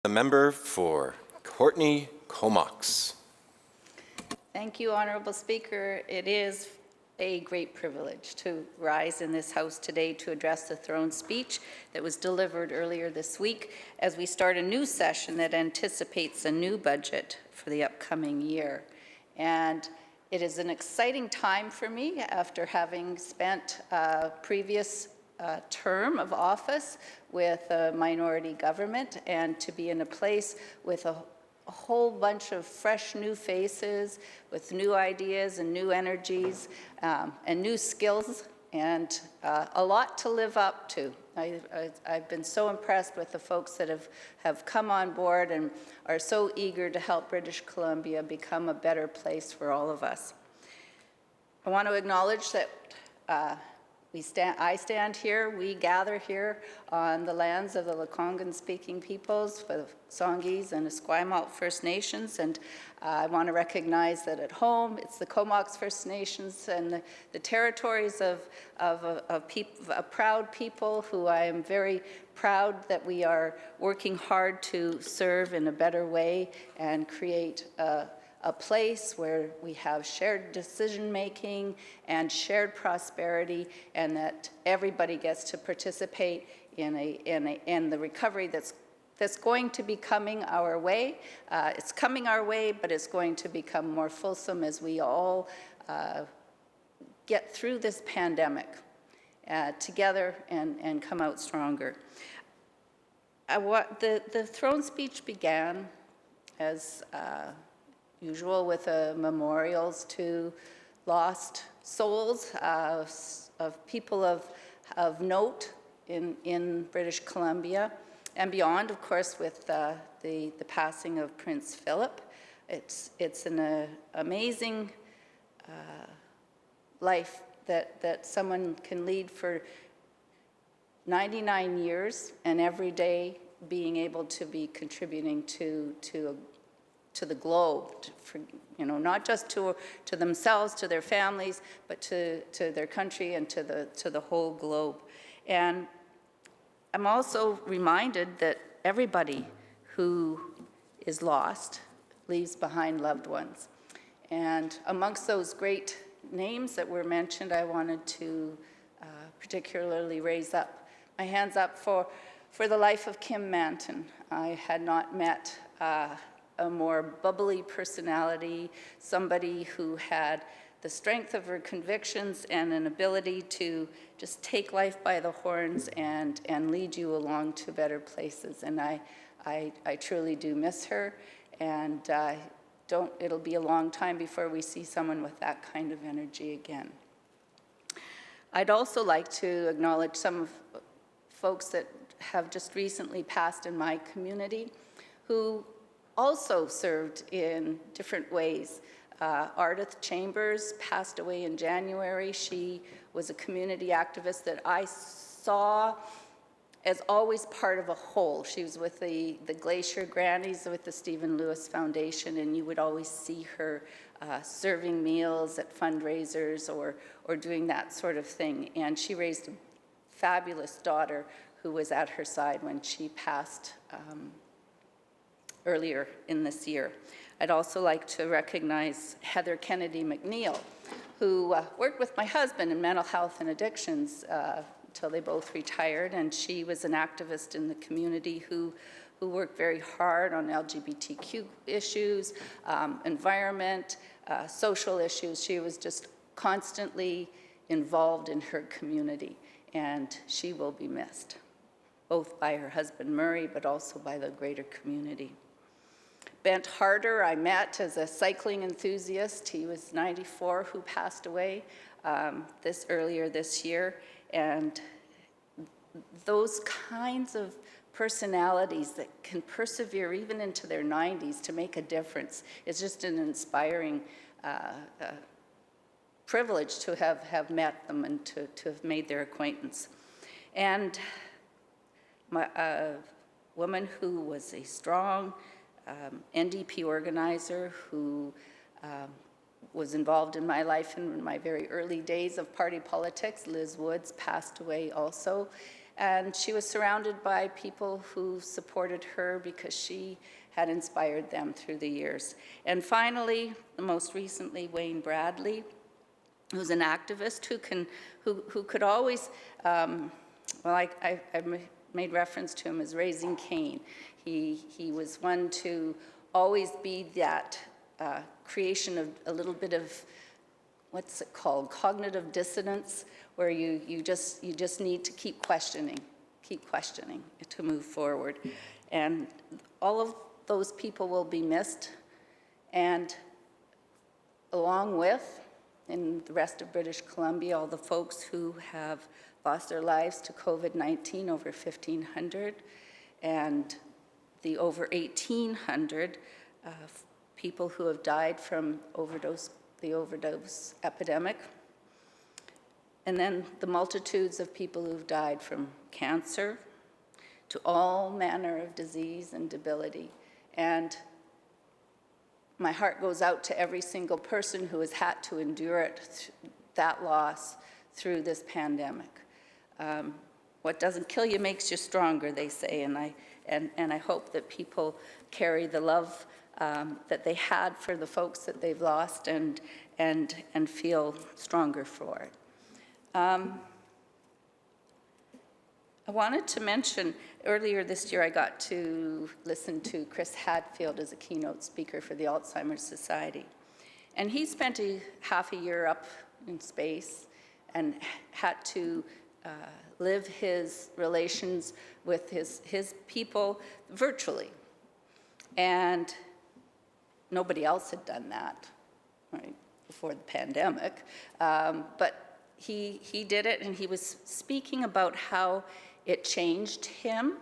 the member for Courtenay-Comox. Thank you, Honourable Speaker. It is a great privilege to rise in this House today to address the throne speech that was delivered earlier this week as we start a new session that anticipates a new budget for the upcoming year. And it is an exciting time for me after having spent a previous term of office with a minority government and to be in a place with a whole bunch of fresh new faces with new ideas and new energies and new skills and a lot to live up to. I've been so impressed with the folks that have come on board and are so eager to help British Columbia become a better place for all of us. I want to acknowledge that I stand here, we gather here on the lands of the Lekwungen-speaking peoples, the Songhees and Esquimalt First Nations, and I want to recognize that at home it's the Comox First Nations and the territories of a proud people who I am very proud that we are working hard to serve in a better way and create a place where we have shared decision-making and shared prosperity, and that everybody gets to participate in the recovery that's going to be coming our way. It's coming our way, but it's going to become more fulsome as we all get through this pandemic together and come out stronger. The throne speech began as usual with memorials to lost souls of people of note in British Columbia and beyond, of course, with the passing of Prince Philip. It's an amazing life that someone can lead for 99 years and every day being able to be contributing to the globe, for, not just to themselves, to their families, but to their country and to the whole globe. And I'm also reminded that everybody who is lost leaves behind loved ones. And amongst those great names that were mentioned, I wanted to particularly raise up my hands up for the life of Kim Manton. I had not met a more bubbly personality, somebody who had the strength of her convictions and an ability to just take life by the horns and lead you along to better places. And I truly do miss her, and it'll be a long time before we see someone with that kind of energy again. I'd also like to acknowledge some of folks that have just recently passed in my community who also served in different ways. Ardith Chambers passed away in January. She was a community activist that I saw as always part of a whole. She was with the Glacier Grannies with the Stephen Lewis Foundation, and you would always see her serving meals at fundraisers or doing that sort of thing. And she raised a fabulous daughter who was at her side when she passed earlier in this year. I'd also like to recognize Heather Kennedy Mcneil, who worked with my husband in mental health and addictions until they both retired, and she was an activist in the community who worked very hard on LGBTQ issues, environment, social issues. She was just constantly involved in her community, and she will be missed, both by her husband Murray, but also by the greater community. Bent Harder, I met as a cycling enthusiast. He was 94, who passed away earlier this year. And those kinds of personalities that can persevere even into their 90s to make a difference is just an inspiring privilege to have met them and to have made their acquaintance. And a woman who was a strong NDP organizer who was involved in my life in my very early days of party politics. Liz Woods passed away also. and she was surrounded by people who supported her because she had inspired them through the years. And finally, most recently, Wayne Bradley, who's an activist who could always, I made reference to him as raising Cain. He was one to always be that creation of a little bit of, what's it called, cognitive dissonance, where you just need to keep questioning to move forward. And all of those people will be missed, and along with, in the rest of British Columbia, all the folks who have lost their lives to COVID-19, over 1,500, and the over 1,800 people who have died from the overdose epidemic, and then the multitudes of people who've died from cancer to all manner of disease and debility. And my heart goes out to every single person who has had to endure it, that loss, through this pandemic. What doesn't kill you makes you stronger, they say, and I hope that people carry the love that they had for the folks that they've lost and feel stronger for it. I wanted to mention, earlier this year I got to listen to Chris Hadfield as a keynote speaker for the Alzheimer's Society. And he spent half a year up in space and had to live his relations with his people virtually. And nobody else had done that, right, before the pandemic. But he did it, and he was speaking about how it changed him.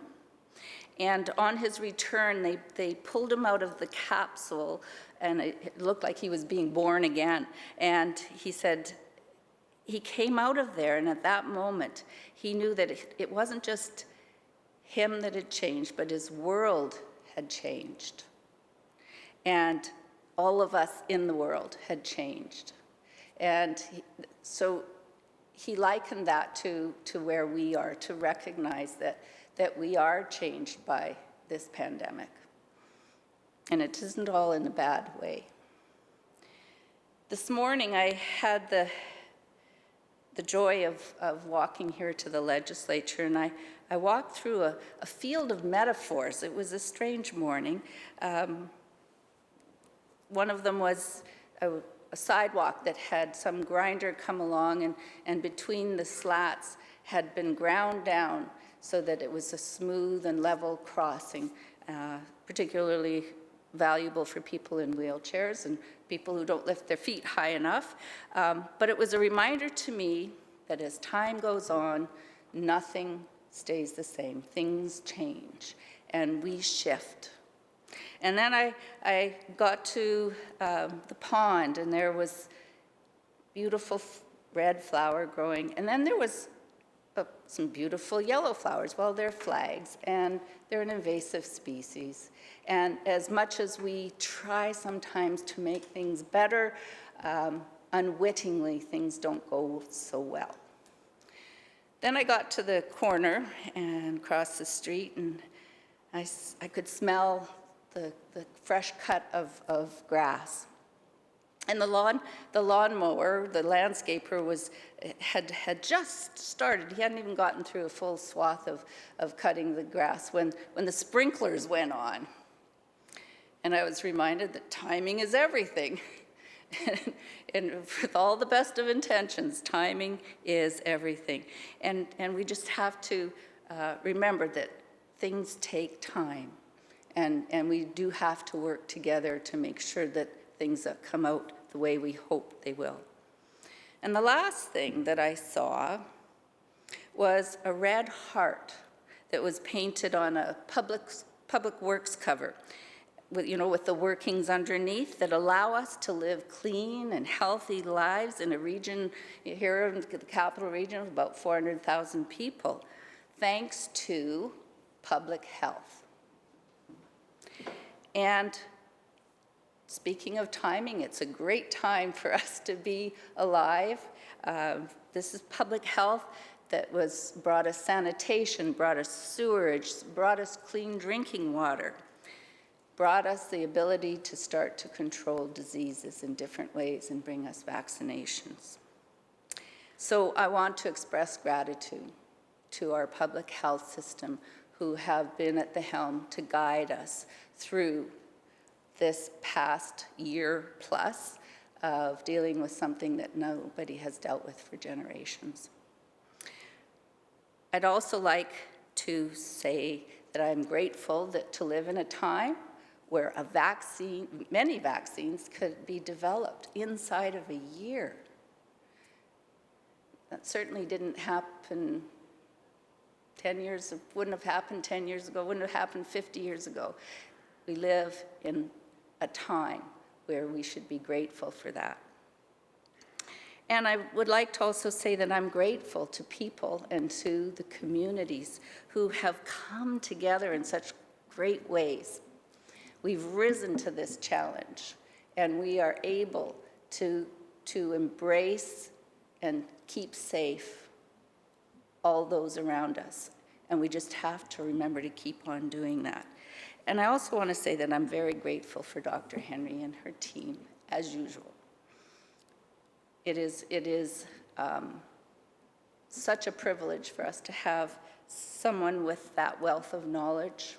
And on his return, they pulled him out of the capsule, and it looked like he was being born again. And he said he came out of there, and at that moment, he knew that it wasn't just him that had changed, but his world had changed. And all of us in the world had changed. And so he likened that to where we are, to recognize that we are changed by this pandemic. And it isn't all in a bad way. This morning I had the joy of walking here to the Legislature, and I walked through a field of metaphors. It was a strange morning. One of them was a sidewalk that had some grinder come along, and between the slats had been ground down so that it was a smooth and level crossing, particularly valuable for people in wheelchairs and people who don't lift their feet high enough. But it was a reminder to me that as time goes on, nothing stays the same. Things change, and we shift. And then I got to the pond, and there was beautiful red flower growing, and then there was some beautiful yellow flowers. Well, they're flags, and they're an invasive species. And as much as we try sometimes to make things better, unwittingly, things don't go so well. Then I got to the corner and crossed the street, and I could smell the fresh cut of grass. And the lawnmower, the landscaper had just started. He hadn't even gotten through a full swath of cutting the grass when the sprinklers went on. And I was reminded that timing is everything. And with all the best of intentions, timing is everything. And we just have to remember that things take time. And we do have to work together to make sure that things come out the way we hope they will. And the last thing that I saw was a red heart that was painted on a public works cover, with the workings underneath that allow us to live clean and healthy lives in a region here in the capital region of about 400,000 people, thanks to public health. And speaking of timing, it's a great time for us to be alive. This is public health brought us sanitation, brought us sewerage, brought us clean drinking water, brought us the ability to start to control diseases in different ways and bring us vaccinations. So I want to express gratitude to our public health system who have been at the helm to guide us through this past year plus of dealing with something that nobody has dealt with for generations. I'd also like to say that I'm grateful to live in a time where many vaccines could be developed inside of a year. That certainly didn't happen 10 years, wouldn't have happened 10 years ago, wouldn't have happened 50 years ago. We live in a time where we should be grateful for that. And I would like to also say that I'm grateful to people and to the communities who have come together in such great ways. We've risen to this challenge, and we are able to embrace and keep safe all those around us. And we just have to remember to keep on doing that. And I also want to say that I'm very grateful for Dr. Henry and her team, as usual. It is such a privilege for us to have someone with that wealth of knowledge,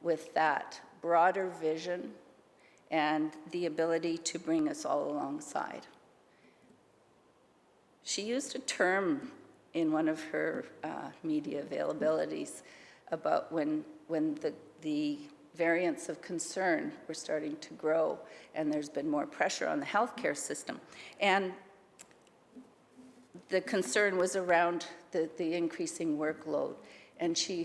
with that broader vision, and the ability to bring us all alongside. She used a term in one of her media availabilities about when the variants of concern were starting to grow and there's been more pressure on the healthcare system. And the concern was around the increasing workload. And she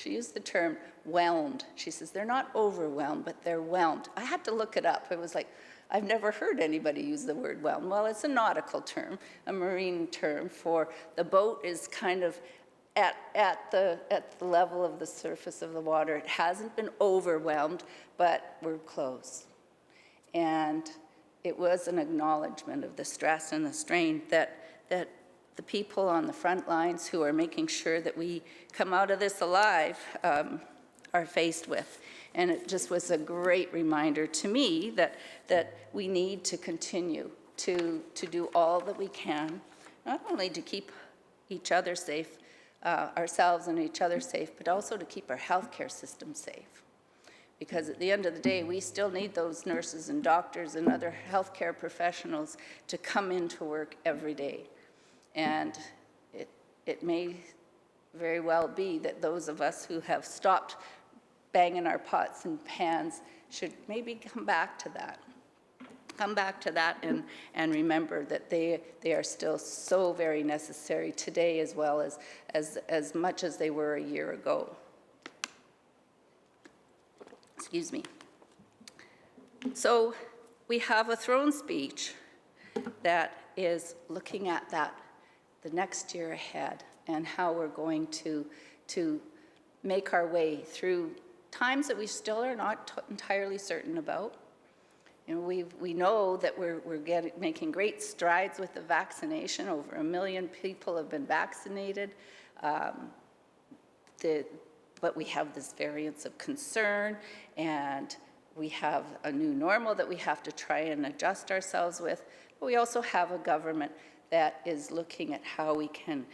used the term whelmed. She says, they're not overwhelmed, but they're whelmed. I had to look it up. It was like, I've never heard anybody use the word whelmed. Well, it's a nautical term, a marine term for the boat is kind of at the level of the surface of the water. It hasn't been overwhelmed, but we're close. And it was an acknowledgement of the stress and the strain that the people on the front lines who are making sure that we come out of this alive are faced with. And it just was a great reminder to me that we need to continue to do all that we can, not only to keep each other safe, ourselves and each other safe, but also to keep our healthcare system safe. Because at the end of the day, we still need those nurses and doctors and other healthcare professionals to come into work every day. And it may very well be that those of us who have stopped banging our pots and pans should maybe come back to that. Come back to that and remember that they are still so very necessary today as well as much as they were a year ago. Excuse me. So we have a throne speech that is looking at the next year ahead and how we're going to make our way through times that we still are not entirely certain about. You know, we know that we're making great strides with the vaccination. Over 1 million people have been vaccinated. But we have this variance of concern, and we have a new normal that we have to try and adjust ourselves with. But we also have a government that is looking at how we can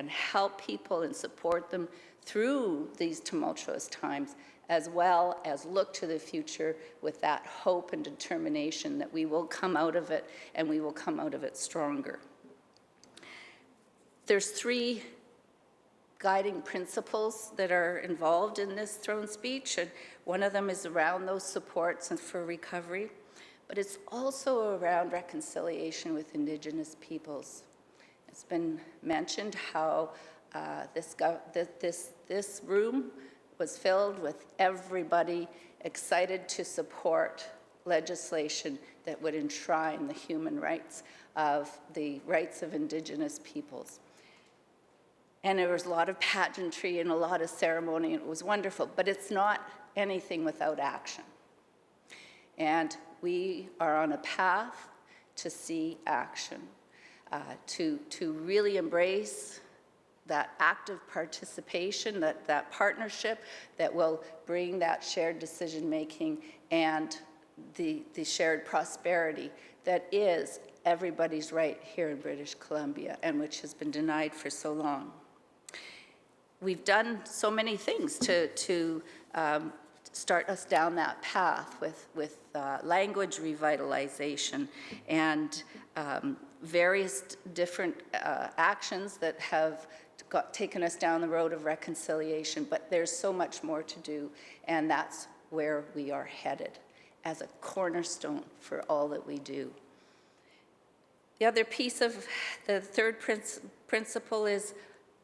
help people and support them through these tumultuous times, as well as look to the future with that hope and determination that we will come out of it, and we will come out of it stronger. There's 3 guiding principles that are involved in this throne speech, and one of them is around those supports and for recovery, but it's also around reconciliation with Indigenous peoples. It's been mentioned how this room was filled with everybody excited to support legislation that would enshrine the human rights of the rights of Indigenous peoples. And there was a lot of pageantry and a lot of ceremony, and it was wonderful, but it's not anything without action. And we are on a path to see action, to really embrace that active participation, that partnership that will bring that shared decision-making and the shared prosperity that is everybody's right here in British Columbia and which has been denied for so long. We've done so many things to start us down that path with language revitalization and various different actions that have taken us down the road of reconciliation, but there's so much more to do, and that's where we are headed as a cornerstone for all that we do. The other piece of the third principle is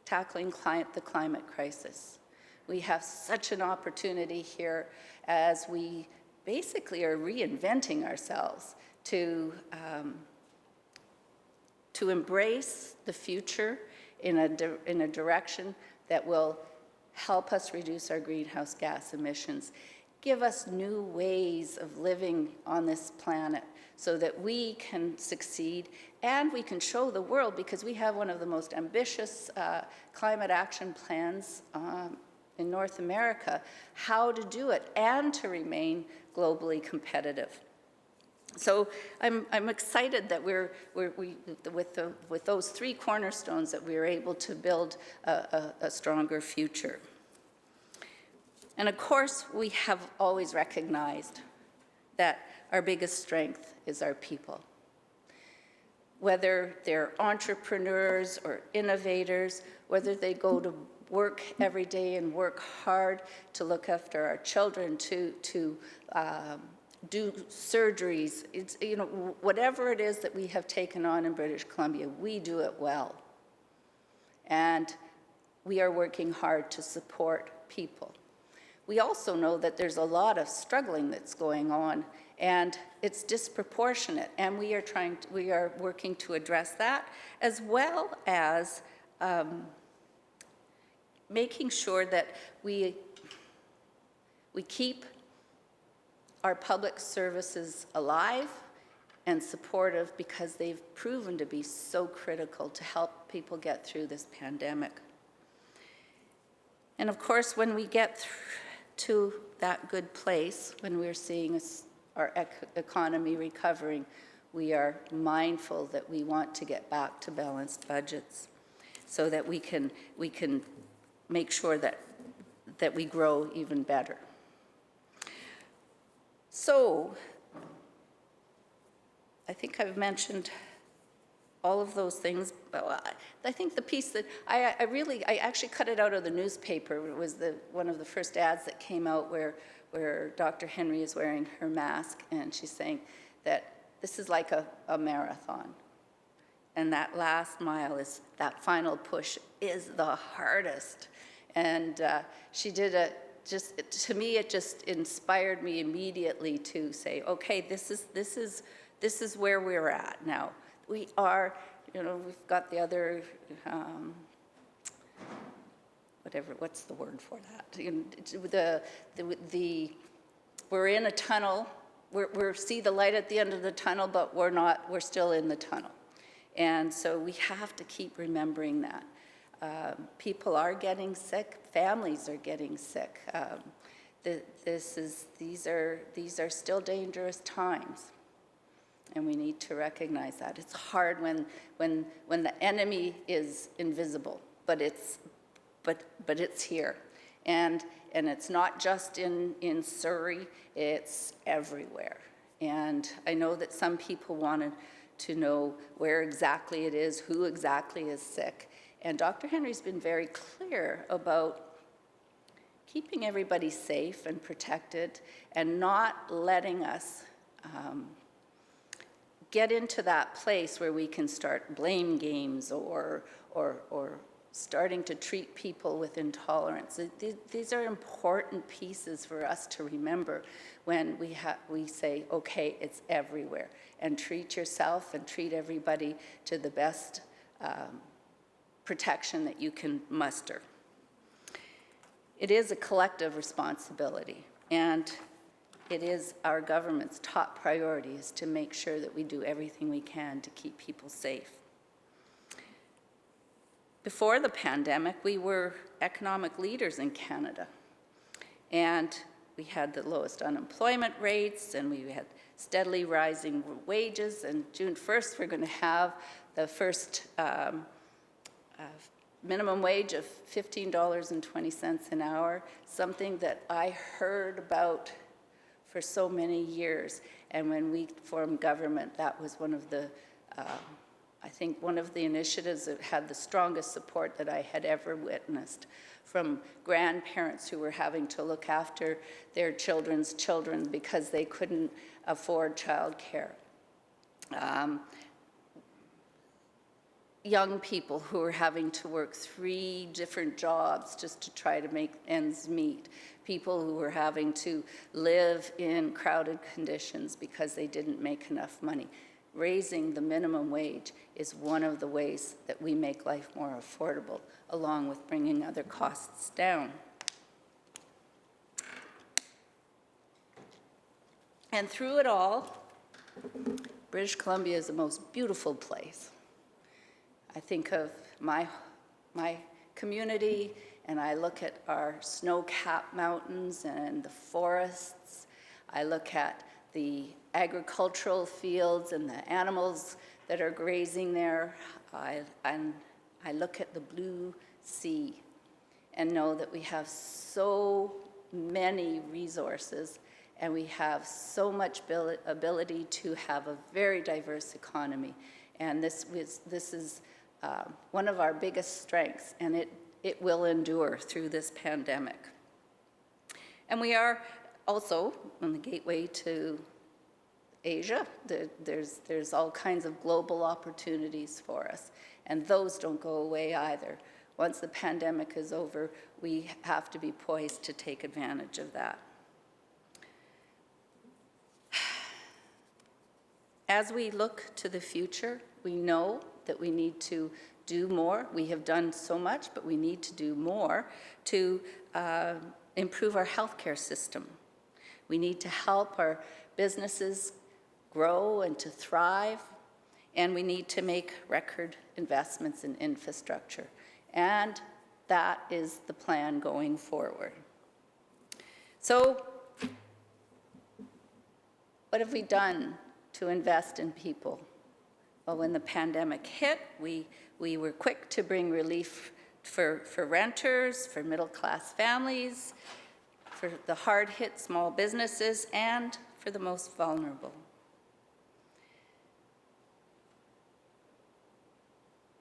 tackling the climate crisis. We have such an opportunity here as we basically are reinventing ourselves to embrace the future in a direction that will help us reduce our greenhouse gas emissions, give us new ways of living on this planet so that we can succeed and we can show the world, because we have one of the most ambitious climate action plans in North America, how to do it and to remain globally competitive. So I'm excited that with those three cornerstones that we're able to build a stronger future. And of course, we have always recognized that our biggest strength is our people. Whether they're entrepreneurs or innovators, whether they go to work every day and work hard to look after our children, to do surgeries, it's, whatever it is that we have taken on in British Columbia, we do it well. And we are working hard to support people. We also know that there's a lot of struggling that's going on, and it's disproportionate, and we are working to address that, as well as making sure that we keep our public services alive and supportive, because they've proven to be so critical to help people get through this pandemic. And of course, when we get to that good place, when we're seeing our economy recovering, we are mindful that we want to get back to balanced budgets so that we can make sure that we grow even better. So I think I've mentioned all of those things. I think the piece that I actually cut it out of the newspaper. It was one of the first ads that came out where Dr. Henry is wearing her mask, and she's saying that this is like a marathon. And that last mile, that final push is the hardest. And she did to me, it just inspired me immediately to say, okay, this is where we're at now. We are, we've got the other, what's the word for that? We're in a tunnel. We see the light at the end of the tunnel, but we're still in the tunnel. And so we have to keep remembering that. People are getting sick, families are getting sick. These are still dangerous times. And we need to recognize that. It's hard when the enemy is invisible, but it's here. And it's not just in Surrey, it's everywhere. And I know that some people wanted to know where exactly it is, who exactly is sick. And Dr. Henry's been very clear about keeping everybody safe and protected and not letting us get into that place where we can start blame games or starting to treat people with intolerance. These are important pieces for us to remember when we say, okay, it's everywhere, and treat yourself and treat everybody to the best protection that you can muster. It is a collective responsibility, and it is our government's top priority is to make sure that we do everything we can to keep people safe. before the pandemic, we were economic leaders in Canada. And we had the lowest unemployment rates, and we had steadily rising wages. And June 1st, we're going to have the first minimum wage of $15.20 an hour, something that I heard about for so many years. And when we formed government, that was one of the, I think, one of the initiatives that had the strongest support that I had ever witnessed from grandparents who were having to look after their children's children because they couldn't afford childcare. Young people who were having to work 3 different jobs just to try to make ends meet. People who were having to live in crowded conditions because they didn't make enough money. Raising the minimum wage is one of the ways that we make life more affordable, along with bringing other costs down. And through it all, British Columbia is the most beautiful place. I think of my community, and I look at our snow-capped mountains and the forests. I look at the agricultural fields and the animals that are grazing there. And I look at the blue sea and know that we have so many resources, and we have so much ability to have a very diverse economy. And this is one of our biggest strengths, and it will endure through this pandemic. And we are also on the gateway to Asia. There's all kinds of global opportunities for us, and those don't go away either. Once the pandemic is over, we have to be poised to take advantage of that. As we look to the future, we know that we need to do more. We have done so much, but we need to do more to improve our healthcare system. We need to help our businesses grow and to thrive, and we need to make record investments in infrastructure. And that is the plan going forward. So, what have we done to invest in people? Well, when the pandemic hit, we were quick to bring relief for renters, for middle-class families, for the hard-hit small businesses, and for the most vulnerable.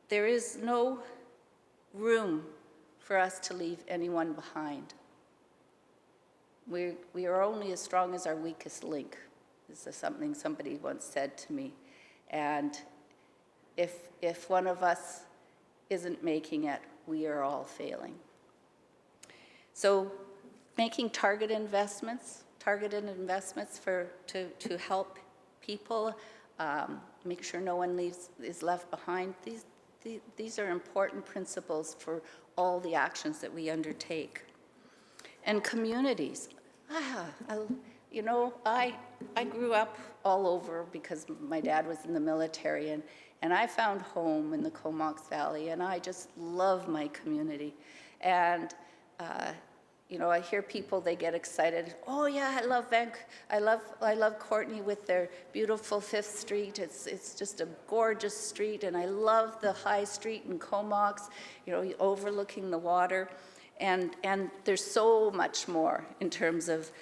There is no room for us to leave anyone behind. We are only as strong as our weakest link. This is something somebody once said to me. And if one of us isn't making it, we are all failing. So making targeted investments to help people, make sure no one is left behind. These are important principles for all the actions that we undertake. And communities. You know, I grew up all over because my dad was in the military, and I found home in the Comox Valley, and I just love my community. And you know, I hear people, they get excited. Oh yeah, I love Courtenay with their beautiful 5th Street. It's just a gorgeous street, and I love the High Street in Comox, you know, overlooking the water. And there's so much more in terms of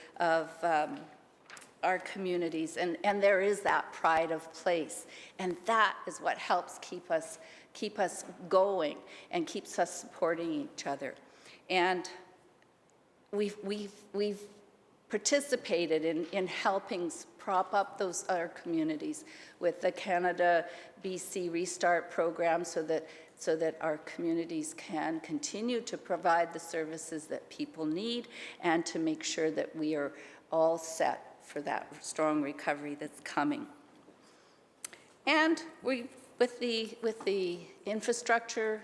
our communities, and there is that pride of place, and that is what helps keep us going and keeps us supporting each other. And we've participated in helping prop up those other communities with the Canada BC Restart program, so that our communities can continue to provide the services that people need, and to make sure that we are all set for that strong recovery that's coming. And with the infrastructure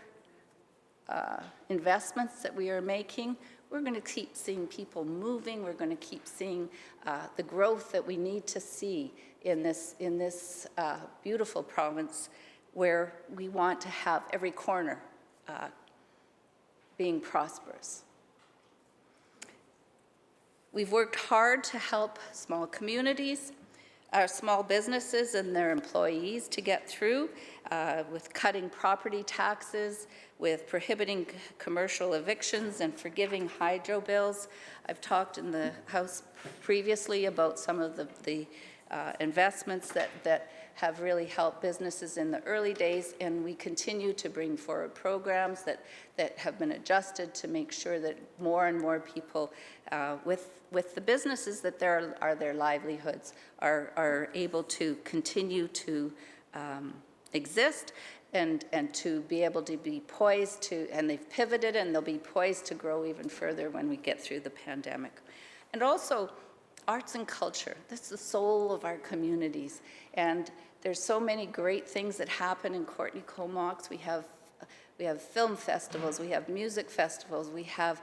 investments that we are making, we're going to keep seeing people moving. We're going to keep seeing the growth that we need to see in this beautiful province, where we want to have every corner being prosperous. We've worked hard to help small communities, our small businesses and their employees to get through with cutting property taxes, with prohibiting commercial evictions and forgiving hydro bills. I've talked in the House previously about some of the investments that have really helped businesses in the early days, and we continue to bring forward programs that have been adjusted to make sure that more and more people with the businesses that are their livelihoods are able to continue to exist and to be able to be poised to, and they've pivoted and they'll be poised to grow even further when we get through the pandemic. And also, arts and culture, that's the soul of our communities. And there's so many great things that happen in Courtenay-Comox. We have film festivals, we have music festivals, we have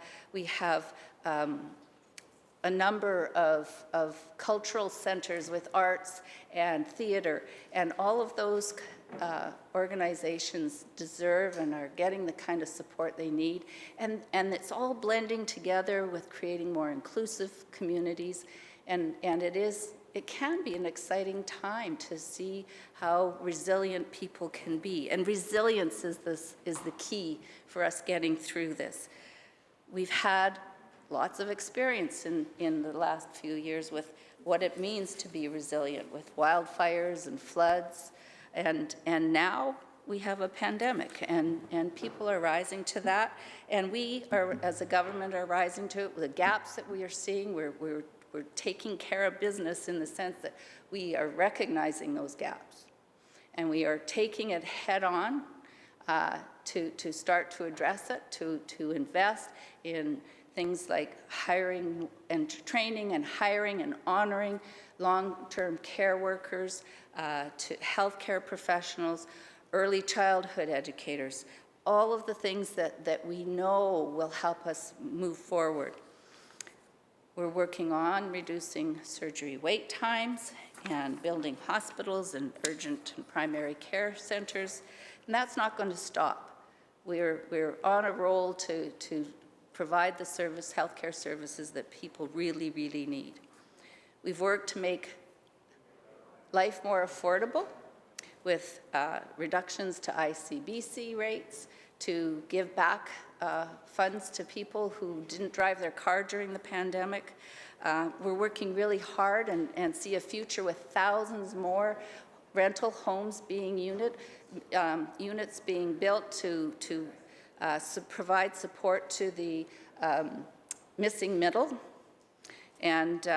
a number of cultural centers with arts and theater, and all of those organizations deserve and are getting the kind of support they need. And it's all blending together with creating more inclusive communities. And it can be an exciting time to see how resilient people can be. And resilience is the key for us getting through this. We've had lots of experience in the last few years with what it means to be resilient, with wildfires and floods. And now we have a pandemic, and people are rising to that. And we are, as a government, are rising to it. The gaps that we are seeing, we're taking care of business in the sense that we are recognizing those gaps. And we are taking it head on to start to address it, to invest in things like hiring and training and hiring and honoring long-term care workers, to healthcare professionals, early childhood educators, all of the things that we know will help us move forward. We're working on reducing surgery wait times and building hospitals and urgent and primary care centers, and that's not going to stop. We're on a roll to provide the healthcare services that people really, really need. We've worked to make life more affordable with reductions to ICBC rates, to give back funds to people who didn't drive their car during the pandemic. We're working really hard and see a future with thousands more rental homes being units being built to provide support to the missing middle. And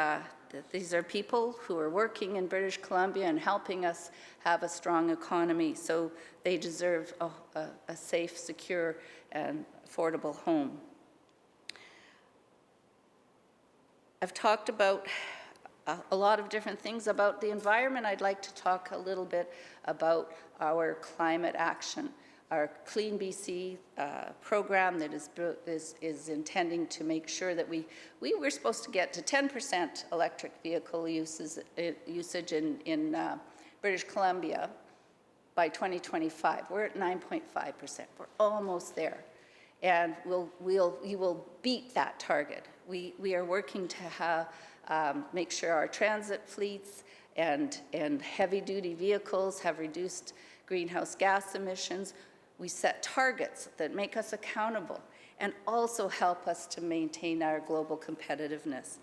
these are people who are working in British Columbia and helping us have a strong economy, so they deserve a safe, secure, and affordable home. I've talked about a lot of different things about the environment. I'd like to talk a little bit about our climate action. Our Clean BC program that is intending to make sure that we were supposed to get to 10% electric vehicle usage in British Columbia by 2025. We're at 9.5%. We're almost there, and we will beat that target. We are working to make sure our transit fleets and heavy-duty vehicles have reduced greenhouse gas emissions. We set targets that make us accountable and also help us to maintain our global competitiveness.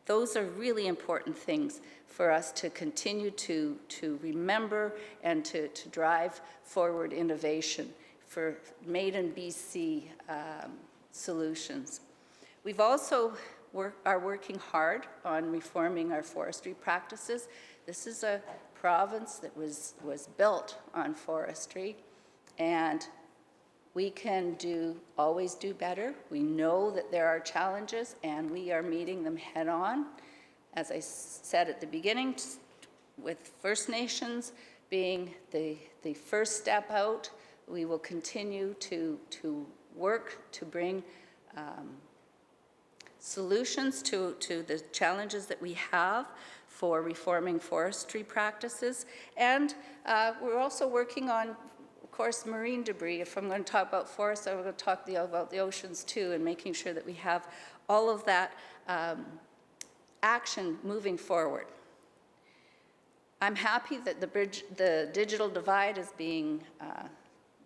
Those are really important things for us to continue to remember and to drive forward innovation for made in BC solutions. We've also are working hard on reforming our forestry practices. This is a province that was built on forestry, and we can always do better. We know that there are challenges, and we are meeting them head on. As I said at the beginning, with First Nations being the first step out, we will continue to work to bring solutions to the challenges that we have for reforming forestry practices. And we're also working on of course, marine debris. If I'm going to talk about forests, I'm going to talk about the oceans too, and making sure that we have all of that action moving forward. I'm happy that the digital divide is being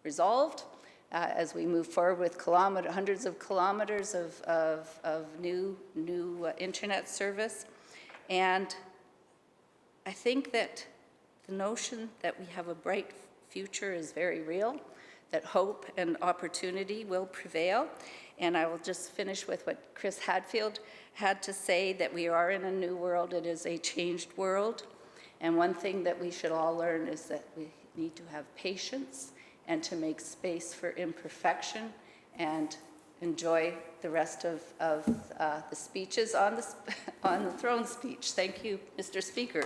resolved as we move forward with hundreds of kilometers of new internet service. And I think that the notion that we have a bright future is very real, that hope and opportunity will prevail. And I will just finish with what Chris Hadfield had to say, that we are in a new world. It is a changed world. And one thing that we should all learn is that we need to have patience and to make space for imperfection and enjoy the rest of the speeches on the throne speech. Thank you, Mr. Speaker.